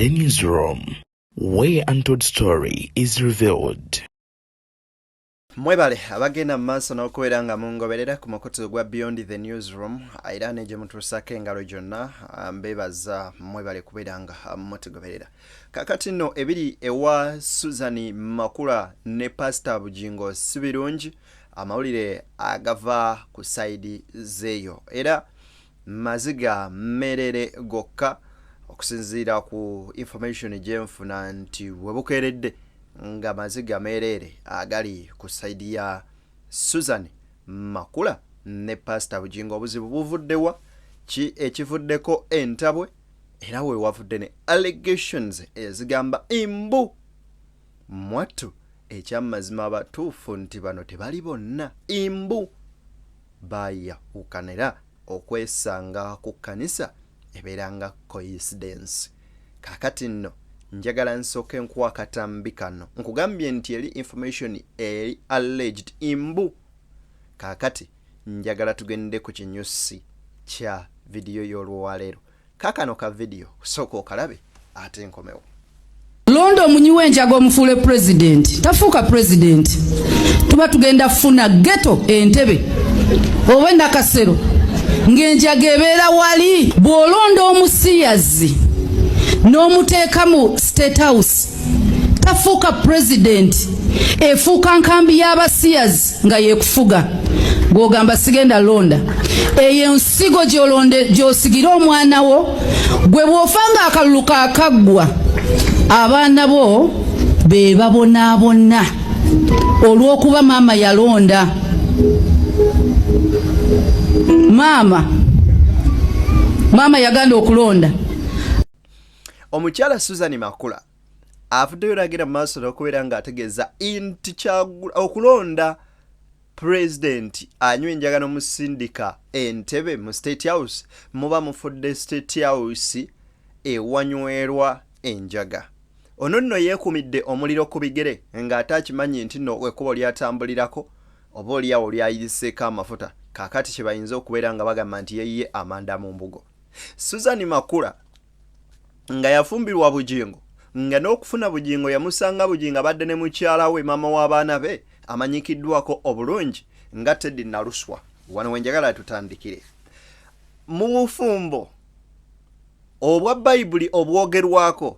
The newsroom, where untold story is revealed. Mwebale abagenda maaso n'okubeera nga mungoberera ku mukutu gwa Beyond the Newsroom era ne gye mutuusako engalo gyonna mbebaza mwebale kubeera nga mutugoberera. Kakati nno ebiri ewa Suzan makula ne Pr Bugingo si birungi, amawulire agava ku saidi zeeyo era maziga merere gokka okusinziira ku information gyenfuna nti webukeeredde nga maziga merere agali ku saidi ya Suzan makula ne Pr Bugingo obuzibu buvuddewa ki ekivuddeko entabwe era we wavudde ne allegations ezigamba imbu mwattu ekyamazima abatuufu nti bano tebali bonna imbu baya ukanera okwesanga ku kanisa ebeeranga coincidence. Kakati nno njagala nsooke nkuwa katambi kano nkugambye nti eri information eri alleged imbu. Kakati njagala tugende ku kinyusi kya video y'olwaleero. Kakano ka video sooka okalabe ate nkomewo. Londo omunyiwe enjaga omufuule president tafuuka president, tuba tugenda funa ghetto entebe oba nakasero ng'enjaga ebeera wali. Bw'olonda omusiyazi n'omuteeka mu state house tafuuka president, efuuka nkambi y'abasiyazi nga yekufuga gw'ogamba sigenda londa. Eyo nsigo gy'osigira omwana wo gwe bw'ofanga akalulu kaakaggwa abaana bo be babonaabona olw'okuba maama yalonda. Maama yaganda okulonda. Omukyala Suzan makula afuddeyo n'agenda mu maaso n'okubeera ng'ategeeza nti okulonda president anywa enjaga n'omusindika entebe mu state house muba mufudde state house ewanywerwa enjaga. Ono nno yeekumidde omuliro ku bigere ng'ate akimanyi nti nno ekkubo lyatambulirako oba oliawo lyayiseeko amafuta. Kakati kye bayinza okubeera nga bagamba nti yeyiye amanda mu mbugo. Suzan makula nga yafumbirwa Bugingo nga n'okufuna Bugingo yamusanga Bugingo abadde ne mukyala we maama w'abaana be amanyikiddwako obulungi nga Teddy Naluswa. Wano wenjagala tutandikire mu bufumbo obwa Bayibuli obwogerwako.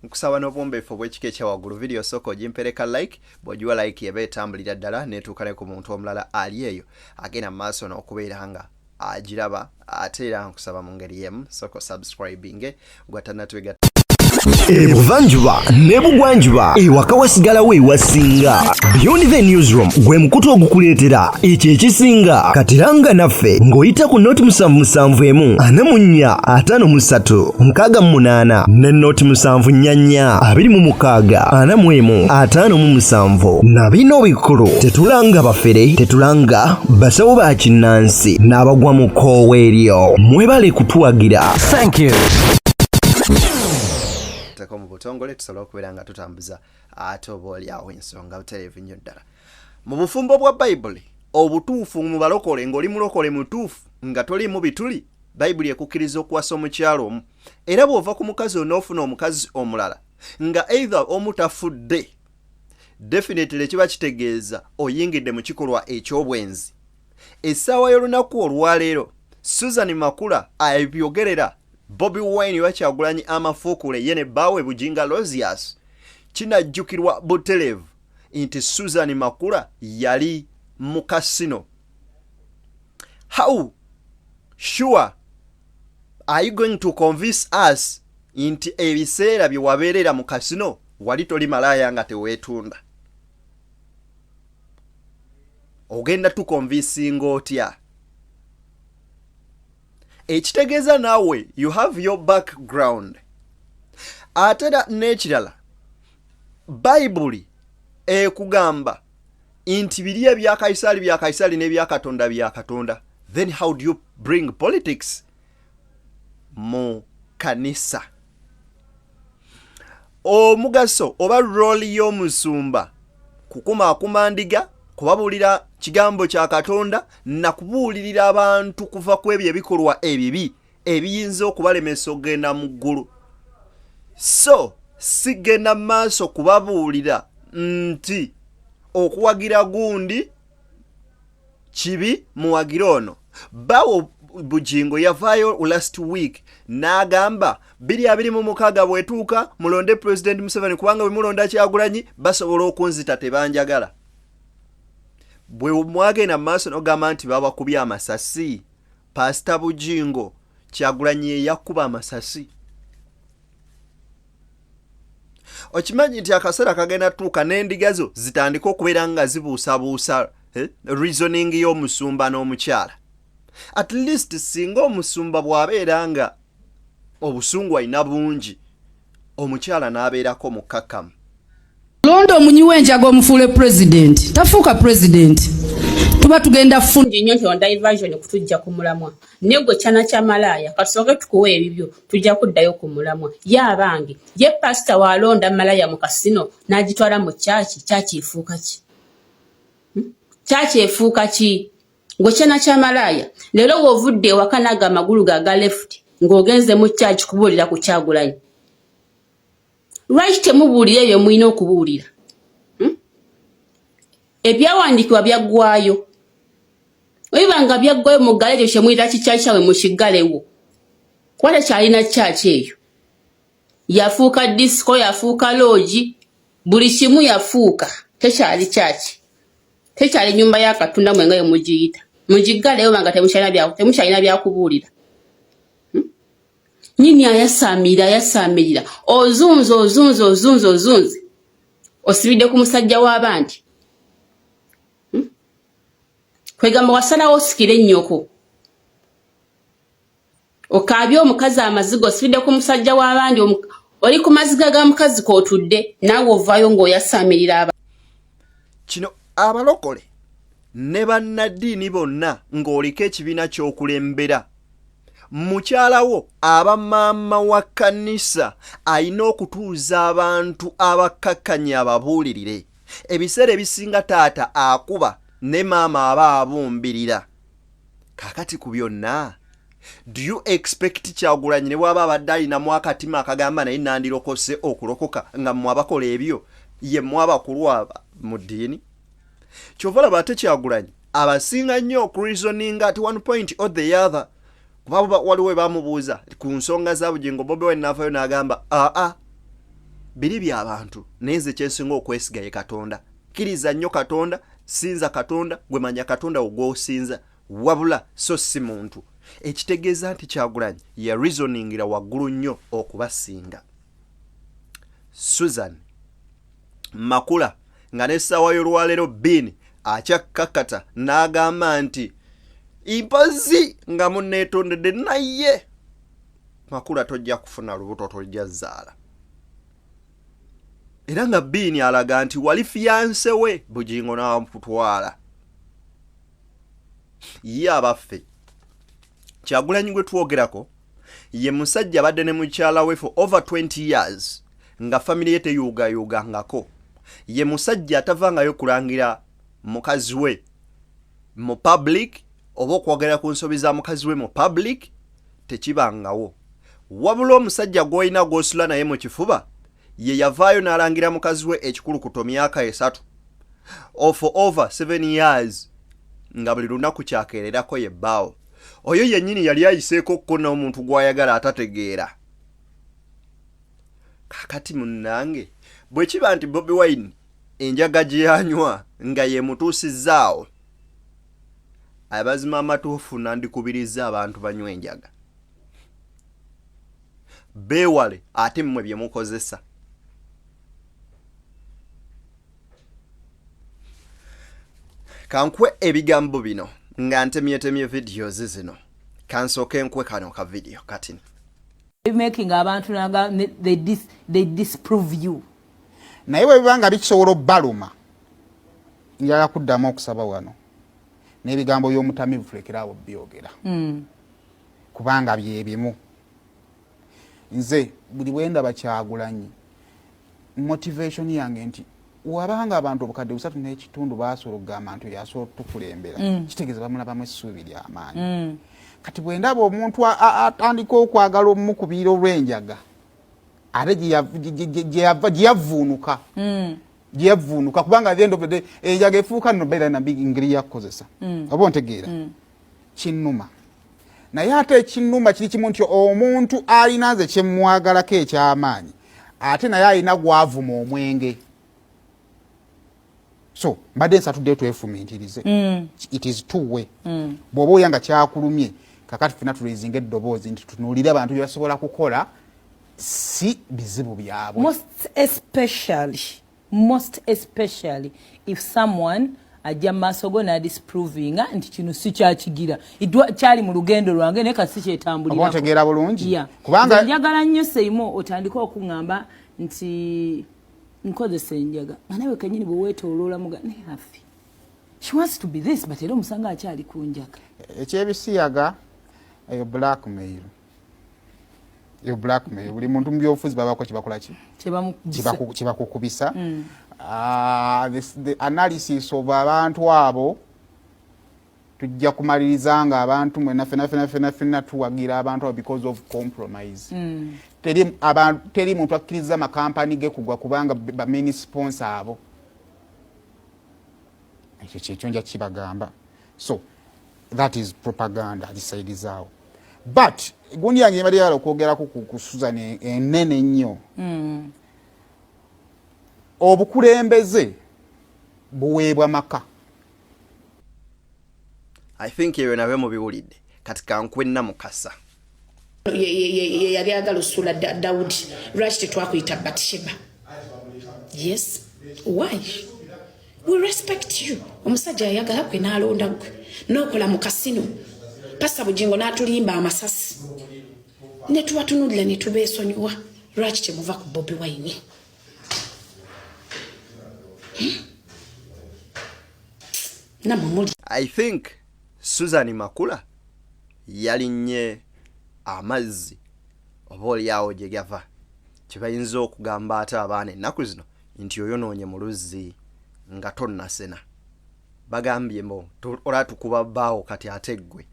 Nkusaba n'obwombeefu obw'ekika ekyawaggulu video soko gimpereka like, bw'ogiwa like yeba etambulira ddala neetuuka ne ku muntu omulala ali eyo agenda mu maaso n'okubeera nga agiraba ate era nkusaba mu ngeri yemu soko subscribing gwatanatwega Ebuvanjuba nebugwanjuba ewaka wasigalawo ewasinga. Beyond the Newsroom gwe mukutu ogukuleetera ekyo ekisinga. Katiranga naffe ng'oyita ku noti 771 44 53 ne noti 744 26 41 na bino bikulu tetulanga bafere, tetulanga basawo ba kinnansi n'abagwa mu koowa eryo. Mwebale kutuwagira. Thank you. mu butongole tusobola okubeera nga tutambuza ate oba oliawo ensonga butereevu nnyo ddala. Mu bufumbo bwa Bayibuli obutuufu mu balokole ng'oli mulokole mutuufu nga toliimu bituli, Bayibuli ekukkiriza okuwasa omukyalo omu. Era bw'ova ku mukazi onoofuna omukazi omulala nga either omu tafudde, definitely kiba kitegeeza oyingidde mu kikolwa eky'obwenzi. Essaawa y'olunaku olwaleero Suzan makula abyogerera Bobi Wine bakyagulanyi amafuukule yene bawe Bujinga Lozias kinajjukirwa butereevu nti Suzan makula yali mu kasino. How sure are you going to convince us nti ebiseera bye wabeerera mu kasino wali toli malaya nga teweetunda? Ogenda tukonvinsinga otya? Ekitegeeza naawe you have your background. Atera n'ekirala Bayibuli ekugamba nti biri ebya Kaisali n'ebya Katonda bya Katonda. Then how do you bring politics mu kanisa? Omugaso oba role y'omusumba kukuma akumandiga kubabuulira kigambo kya Katonda na kubuulirira abantu kuva ku ebyo ebikolwa ebibi ebiyinza okubalemesa okugenda mu ggulu. So sigenda maaso kubabuulira nti okuwagira gundi kibi muwagira ono. Bawo Bugingo yavaayo last week n'agamba 2026 bwetuuka mulonde President Museveni kubanga bwe mulonda Kyagulanyi basobola okunzita tebanjagala. Bwe mwagenda maaso n'ogamba nti babakubye amasasi. Pastor Bugingo Kyagulanyi yakuba amasasi. Okimanyi nti akaseera kagenda tuuka n'endiga zo zitandika okubeera nga zibuusabuusa reasoning y'omusumba n'omukyala. At least singa omusumba bw'abeera nga obusungu alina bungi, omukyala n'abeerako mukkakkamu. Londa omunyiwa enjaga omufuule president tafuuka president. Tuba tugenda funa nnyo nti on diversion kutujja ku mulamwa. Nego kyana kya malaya kasooke tukuwe ebibyo tujja kuddayo ku mulamwa. Y'abange ye pastor walonda malaya mu kasino n'agitwala mu chachi efuuka ki? Chachi efuuka ki? Ngo kyana kya malaya lero wovudde wakanaga amagulu ga left ng'ogenze mu chachi kubuulira ku Kyagulanyi. Right temubuulire ebyo mulina okubuulira. Ebyawandiikibwa byaggwayo. Webanga byaggwayo mu galejo kyemuyita kikyawe mu kigalewo. Kwate kyalina chachi eyo. Yafuuka disco, yafuuka lodge, buli kimu yafuuka. Tekyali chachi. Tekyali nyumba ya Katonda mwenga yo mugiyita. Mugigalewo banga temukyalina byakubuulira. Nyini ayasamirira. Ozunze. Osibidde ku musajja w'abandi. Kwegamba wasalawo osikire nnyoko. Okaabye omukazi amaziga osibidde ku musajja w'abandi oli ku maziga ga mukazi kootudde naawe ovaayo ng'oyasamirira aba. Kino abalokole ne bannaddiini bonna ng'oliko ekibiina ky'okulembera. Mukyalawo abamaama wa kkanisa alina okutuuza abantu abakkakkanya ababuulirire. Ebiseera ebisinga taata akuba ne maama aba abumbirira. Kakati ku byonna, do you expect Kyagulanyi ne bw'aba abadde alinamu akatima akagamba naye nandirokose okulokoka nga mmwe abakola ebyo ye mmwe abakulu aba mu ddiini? Kyova laba ate Kyagulanyi abasinga nnyo okureasoninga at one point or the other. Kuba waliwo bamubuuza ku nsonga za Bugingo Bobi Wine n'avaayo n'agamba biri by'abantu naye nze kyensinga okwesiga ye Katonda. Kkiriza nnyo Katonda, sinza Katonda, gwe manya Katonda ogw'osinza, wabula so si muntu. Ekitegeeza nti Kyagulanyi ya reasoningira waggulu nnyo okubasinga. Suzan makula nga n'essaawa y'olwaleero Bini akyakkakata n'agamba nti impazi nga munneetondedde naye makula tojja kufuna lubuto tojja zaala. Era nga Bini alaga nti wali fiyanse we Bugingo n'amutwala. Ye abaffe Kyagulanyi gwe twogerako ye musajja abadde ne mukyala we for over 20 years nga family ye teyugayugangako. Ye musajja atavangayo kulangira mukazi we mu public oba okwogera ku nsobi za mukazi we mu public tekibangawo. Wabula omusajja gw'olina gw'osula naye mu kifuba ye yavaayo n'alangira mukazi we ekikulukuto myaka 3 for over 7 years nga buli lunaku kyakeererako ye bbaawo. Oyo yennyini yali ayiseeko ko n'omuntu gw'ayagala atategeera. Kakati munnange bwe kiba nti Bobi Wine enjaga gye yanywa nga ye mutuusizzaawo, abazima amatuufu nandikubiriza abantu banywa enjaga. Beewale ate mmwe bye mukozesa. Kankwe ebigambo bino nga ntemyetemye videos zino. Kansooke nkwe kano ka video katini. Making abantu naga they disprove you. Naye bwe bibanga bikisobola obbaluma njala kuddamu okusaba wano n'ebigambo by'omutamivu tulekerawo byogera kubanga byebimu. Nze buli bwenda Kyagulanyi motivation yange nti wabanga abantu obukadde 3 n'ekitundu basobola okugamba nti yasobola tukulembera kitegeeza bamulabamu essuubi ly'amaanyi. Kati bwendaba omuntu atandika okwagala omukubira olw'enjaga ate gyeyavuunuka gyeyavuunuka kubanga at the end of the day enjaga efuuka nno beera na ngeri yakukozesa oba ontegeera kinnuma naye ate ekinnuma kiri kimu nti omuntu alina nze kyemwagalako ekyamaanyi ate naye alina gwavuma omwenge so mbadde nsatudde twefumiitirize it is two way bw'oba oyanga kyakulumye kakati fena tulizinga eddoboozi nti tutunuulire abantu bye basobola kukola si bizibu byabwe most especially if someone ajja maaso go nadisprovinga nti kino si kyakigira kyali mu lugendo lwange naye kasi kyetambulirako otegeera bulungi kubanga njagala nnyo Seimo otandika okuŋŋamba nti nkozesa enjaga nawe kanyini bwe weetooloola muga naye affe she wants to be this but era omusanga akyali ku njaga ekyebisiyaga eyo blackmail buli muntu mu byobufuzi babako kibakola ki kibakukubisa the analysis of abantu abo tujja kumaliriza nga abantu mwena fena tuwagira abantu abo because of compromise teri muntu akkiriza amakampani ge kugwa kubanga ba main sponsor abo ekyo kyekyo nja kibagamba so that is propaganda alisaidizawo but gundi yange yali yalo kwogerako ku Suzan enene nnyo obukulembeze buweebwa maka I think yewe nawe mubiwulidde katika nkwenna mukasa yali agala osula Daudi lwaki tetwakuyita Batsheba yes why we respect you omusajja yayagala kwe n'alonda gwe n'okola mu kasino Pr Bugingo n'atulimba amasasi ne tubatunulira ne tubeesonyiwa lwaki kyemuva ku Bobi Wine I think Suzan makula yalinnye amazzi oba oliawo gye gava kibayinza okugamba ate abaana ennaku zino nti oyonoonye mu luzzi nga tonnasena bagambye mbo olatukuba bbaawo kati ate ggwe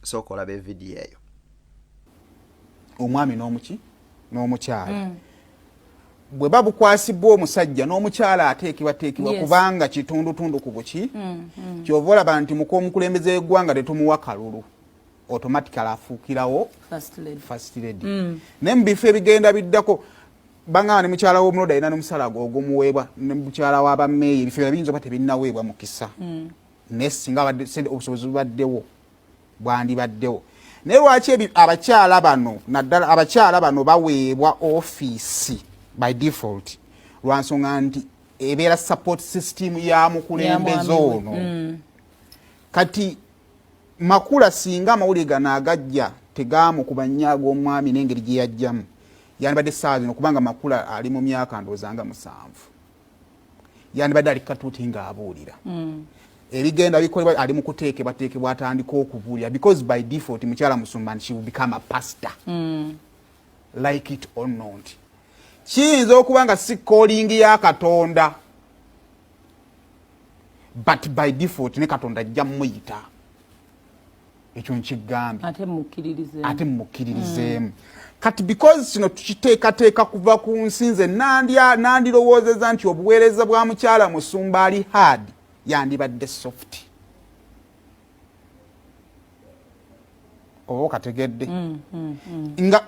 sooka olaba evidiyo eyo omwami n'omukyala bwe babukwasibwa omusajja n'omukyala ateekebwa kubanga kitundutundu ku buki kyova olaba nti omukulembeze w'eggwanga tetumuwa kalulu automatically afuukirawo first lady naye mu bifo ebigenda biddako bangana ne mukyala w'omuloda alina n'omusala ogumuweebwa ne mukyala w'abameeya ebifo biyinza oba tebinnaweebwa mukisa naye singa obusobozi bubaddewo bwandibaddewo naye lwaki abakyala bano naddala abakyala bano baweebwa ofiisi by default lwansonga nti ebeera support system ya mukulembeze ono kati makula singa amawulire gano agajja tegamukuba nnyago omwami n'engeri gye yajjamu yandibadde ssaawa zino kubanga makula ali mu myaka ndoozanga 7 yandibadde ali katuuti ng'abuulira ebigenda bikolebwa ali mu kuteekebwa atandika okubuulira because by default mukyala musumba she will become a pastor like it or not kiyinza okuba nga si calling ya Katonda but by default ne Katonda ajja muyita ekyo nkigambye ate mukkiririzeemu kati because kino tukiteekateeka kuva ku nsinze nandirowoozeza nti obuweereza bwa mukyala musumba ali hard yandibadde soft oba okategedde nga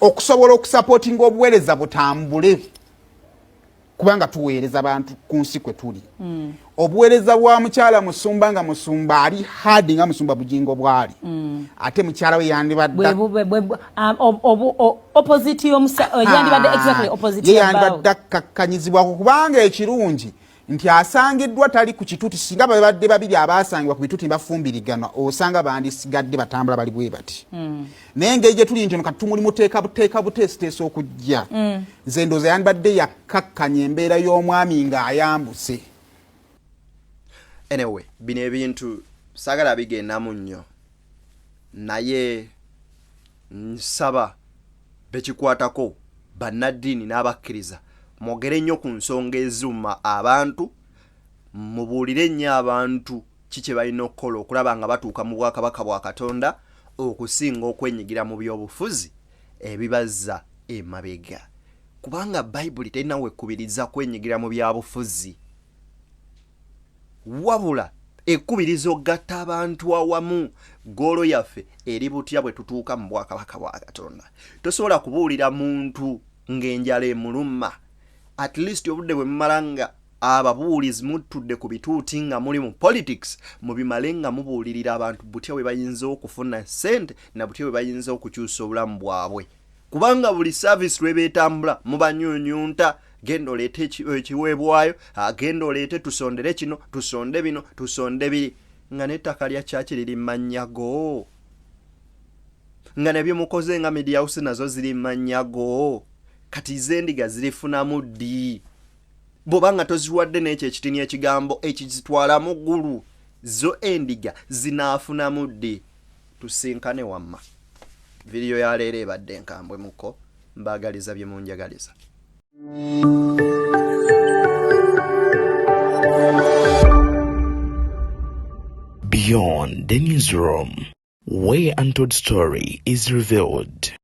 okusobola okusupportinga obuweereza butambule kubanga tuweereza abantu ku nsi kwe tuli obuweereza bwa mukyala musumba nga musumba ali hard nga musumba Bugingo bwali ate mukyala we yandibadde opposite yandibadde exactly opposite yandibadde kakkanyizibwa kubanga ekirungi nti asangiddwa tali ku kituuti singa babadde babiri abaasangibwa ku bituuti bafumbiriganwa osanga bandisigadde batambula bali bwe bati naye engeri gye tuli nti kati tumuli muteeka buteesiteesa okujja nze ndooza yandibadde yakkakkanya embeera y'omwami ng'ayambuse anyway bino ebintu saagala bigendamu nnyo naye nsaba bekikwatako bannaddiini n'abakkiriza mwogere nnyo ku nsonga ezuma abantu mubuulire nnyo abantu kiki balina okukola okulaba nga batuuka mu bwakabaka bwa Katonda okusinga okwenyigira mu byobufuzi ebibazza emabega kubanga bayibuli terina wekubiriza kwenyigira mu byabufuzi wabula ekkubirizo gatta abantu awamu golo yaffe eri butya bwe tutuuka mu bwakabaka bwa Katonda tosobola kubuulira muntu ng'enjala emuluma at least obudde bwe mumalanga ababuulizi mutudde ku bituuti nga muli mu politics mubimale nga mubuulirira abantu butya bwe bayinza okufuna ssente na butya bwe bayinza okukyusa obulamu bwabwe kubanga buli service lwebeetambula mubanyuunyunta genda oleete ekiweebwayo agenda oleete tusondere kino tusonde bino tusonde biri nga n'ettaka lya kyaki liri mmanyago nga nebyo mukoze nga media house nazo ziri mmanyago kati zendiga zirifunamu ddi bobanga toziwadde n'ekyo ekitini ekigambo ekizitwala mu ggulu zo endiga zinaafunamu ddi tusinkane wamma video ya leero ebadde enkambwe muko mbaagaliza bye munjagaliza Beyond the newsroom, where untold story is revealed.